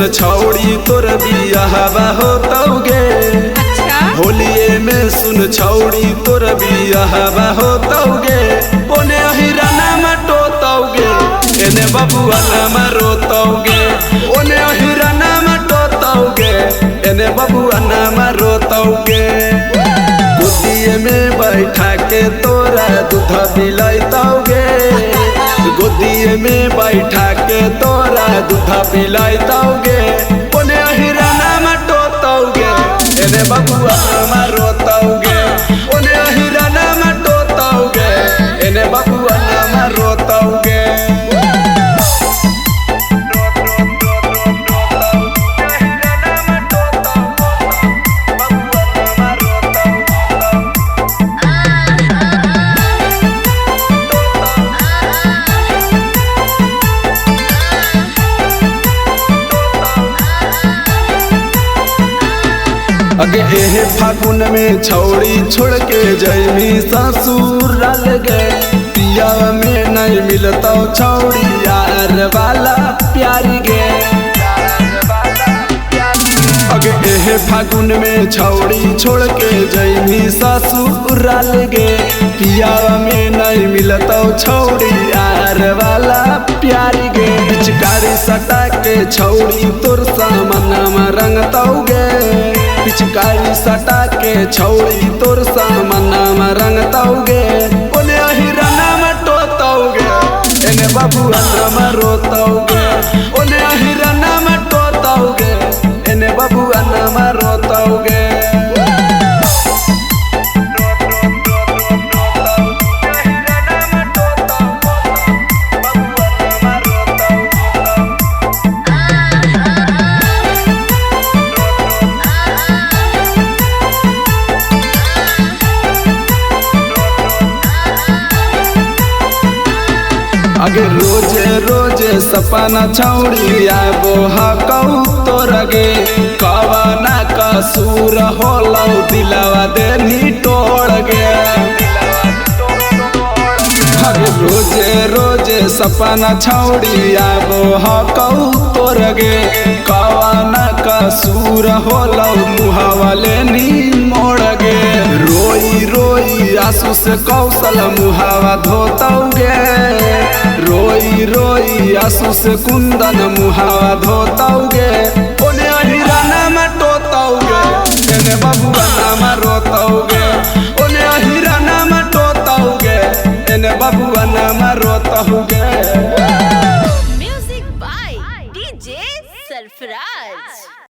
सुन छौड़ी तोर बियाहवा होतौगे। अच्छा होलिये में सुन छौड़ी तोर बियाहवा होतौगे। ओने अहिराना मटोतौगे एने बबुआ नामा रोतौगे। ओने अहिराना मटोतौगे एने बबुआ नामा रोतौगे। गोदिये में बैठा के तोरा दूध पिलाइतौगे। गोदिये में बैठा के तोरा दूध पिलाइतौगे। ओने अहिराना मटोतौगे एने बबुआ नामा रोतौगे। ओने अहिराना मटोतौगे एने बबुआ नामा रोतौगे। अगे एहे फागुन में छौड़ी छोड़ के जैमी ससुराल गे। पिया में नहीं मिलता छौड़ी यार वाला प्यार गे। अगे एहे फागुन में छौड़ी छोड़ के जैमी ससुराल गे। पिया में नहीं मिलता छौड़ी यार वाला प्यार गे। पिचकारी सटा के छौड़ी तोर सामना रंगतौगे। पिचकारी सटा के छौड़ी तोर सामना रंगतौगे। ओने अहिराना मटोतौगे एने बबुआ नामा रोतौगे। ओने अहिराना मटोतौगे एने बबुआ नामा रोतौगे। अगे रोजे रोजे सपना छौड़ी आबो हकौ तोरगे। कवना कसूर होलौ दिलवा देनी तोड़गे। अगे रोजे रोजे सपना छौड़ी आबो हकौ तोरगे। कवना कसूर होलौ मुहावा लेनी मोड़गे। रोई रोई आंसू से कौशल मुहावा धोतौगे। रोई रोई आंसू से कुंदन मुहावा धोतौगे। ओने अहिराना मटोतौगे एने बबुआ नामा रोतौगे। ओने अहिराना मटोतौगे एने बबुआ नामा रोतौगे।